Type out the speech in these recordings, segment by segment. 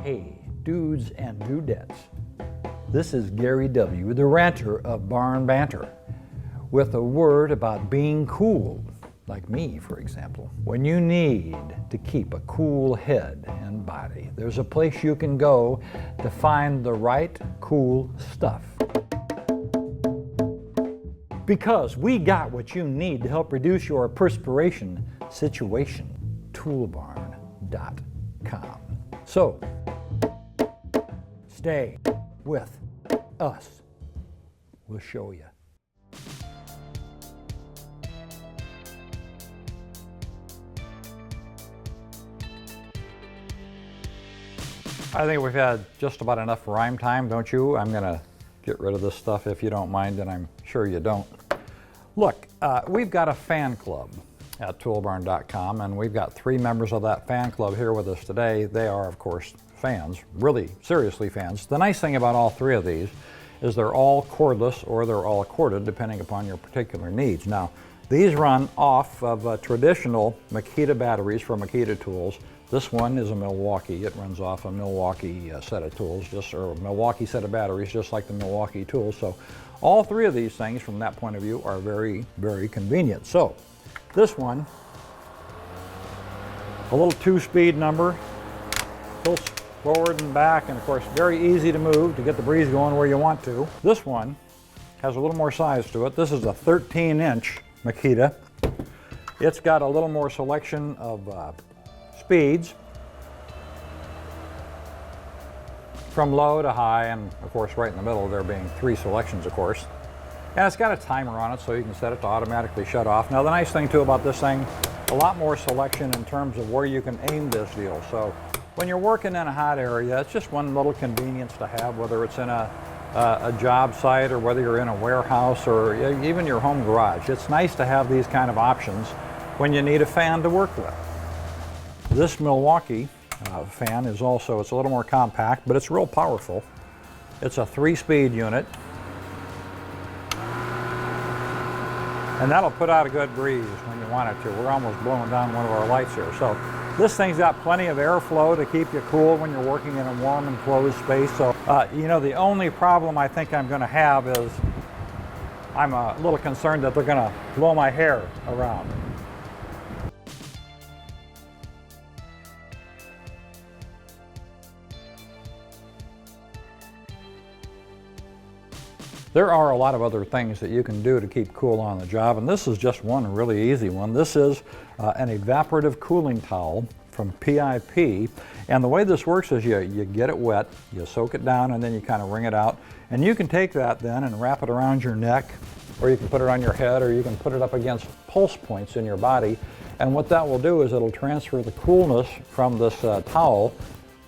Hey, dudes and dudettes. This is Gary W., the ranter of Banter, with a word about being cool, like me, for example. When you need to keep a cool head and body, there's a place you can go to find the right cool stuff. Because we got what you need to help reduce your perspiration situation. Toolbarn.com. So, stay with us. We'll show you. I think we've had just about enough rhyme time, don't you? I'm gonna get rid of this stuff if you don't mind, and I'm sure you don't. Look, we've got a fan club at Toolbarn.com, and we've got 3 members of that fan club here with us today. They are, of course, fans, really seriously fans. The nice thing about all 3 of these is they're all cordless or they're all corded, depending upon your particular needs. Now, these run off of traditional Makita batteries from Makita tools. This one is a Milwaukee. It runs off a Milwaukee set of tools, or a Milwaukee set of batteries, just like the Milwaukee tools. So all 3 of these things, from that point of view, are very, very convenient. So this one, a little 2-speed number, goes forward and back, and of course very easy to move to get the breeze going where you want to. This one has a little more size to it. This is a 13-inch Makita. It's got a little more selection of speeds from low to high, and of course right in the middle there being 3 selections, of course. And it's got a timer on it, so you can set it to automatically shut off. Now the nice thing too about this thing, a lot more selection in terms of where you can aim this deal. So when you're working in a hot area, it's just one little convenience to have, whether it's in a job site or whether you're in a warehouse or even your home garage. It's nice to have these kind of options when you need a fan to work with. This Milwaukee fan is also, it's a little more compact, but it's real powerful. It's a 3-speed unit. And that'll put out a good breeze when you want it to. We're almost blowing down one of our lights here. So this thing's got plenty of airflow to keep you cool when you're working in a warm and closed space. So, you know, the only problem I think I'm gonna have is I'm a little concerned that they're gonna blow my hair around. There are a lot of other things that you can do to keep cool on the job, and this is just one really easy one. This is an evaporative cooling towel from PIP, and the way this works is you get it wet, you soak it down, and then you kind of wring it out, and you can take that then and wrap it around your neck, or you can put it on your head, or you can put it up against pulse points in your body, and what that will do is it'll transfer the coolness from this towel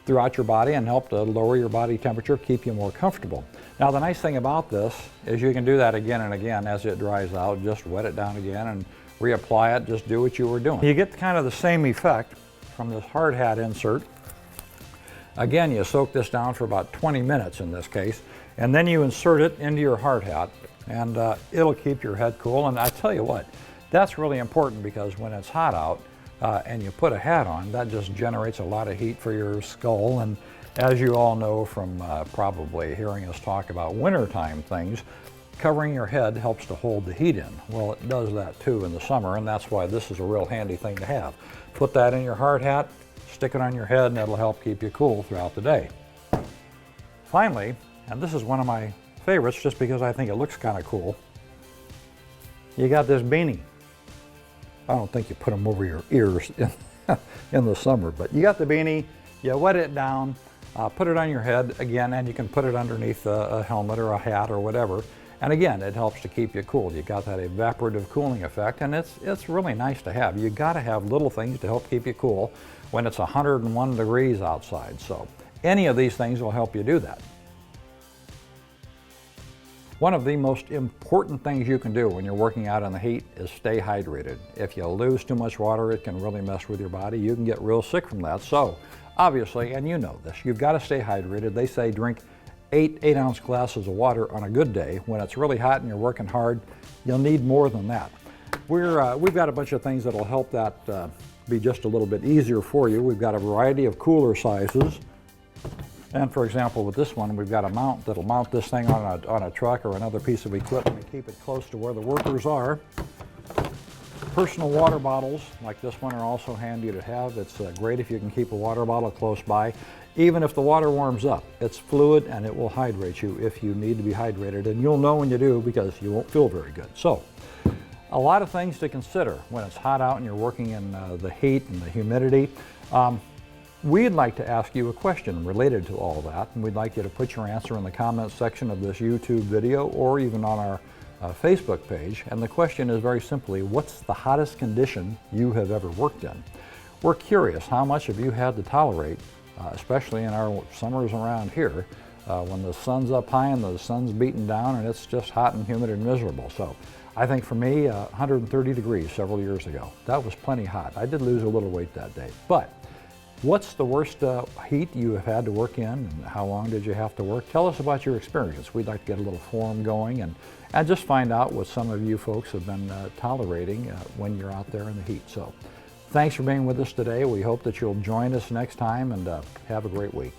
throughout your body and help to lower your body temperature, keep you more comfortable. Now the nice thing about this is you can do that again and again as it dries out. Just wet it down again and reapply it. Just do what you were doing. You get kind of the same effect from this hard hat insert. Again, you soak this down for about 20 minutes in this case, and then you insert it into your hard hat, and it'll keep your head cool. And I tell you what, that's really important, because when it's hot out and you put a hat on, that just generates a lot of heat for your skull. And as you all know from probably hearing us talk about wintertime things, covering your head helps to hold the heat in. Well, it does that too in the summer, and that's why this is a real handy thing to have. Put that in your hard hat, stick it on your head, and it'll help keep you cool throughout the day. Finally, and this is one of my favorites just because I think it looks kind of cool, you got this beanie. I don't think you put them over your ears in the summer, but you got the beanie, you wet it down, put it on your head again, and you can put it underneath a helmet or a hat or whatever. And again, it helps to keep you cool. You got that evaporative cooling effect, and it's really nice to have. You got to have little things to help keep you cool when it's 101 degrees outside. So any of these things will help you do that. One of the most important things you can do when you're working out in the heat is stay hydrated. If you lose too much water, it can really mess with your body. You can get real sick from that. So obviously, and you know this, you've got to stay hydrated. They say drink 8 8-ounce glasses of water on a good day. When it's really hot and you're working hard, you'll need more than that. We've got a bunch of things that'll help that be just a little bit easier for you. We've got a variety of cooler sizes. And for example, with this one, we've got a mount that'll mount this thing on a truck or another piece of equipment and keep it close to where the workers are. Personal water bottles like this one are also handy to have. It's great if you can keep a water bottle close by. Even if the water warms up, it's fluid and it will hydrate you if you need to be hydrated. And you'll know when you do because you won't feel very good. So, a lot of things to consider when it's hot out and you're working in the heat and the humidity. We'd like to ask you a question related to all that, and we'd like you to put your answer in the comments section of this YouTube video or even on our Facebook page. And the question is very simply, what's the hottest condition you have ever worked in? We're curious, how much have you had to tolerate, especially in our summers around here, when the sun's up high and the sun's beating down and it's just hot and humid and miserable. So I think for me, 130 degrees several years ago, that was plenty hot. I did lose a little weight that day. But what's the worst heat you have had to work in, and how long did you have to work? Tell us about your experience. We'd like to get a little forum going and just find out what some of you folks have been tolerating when you're out there in the heat. So thanks for being with us today. We hope that you'll join us next time, and have a great week.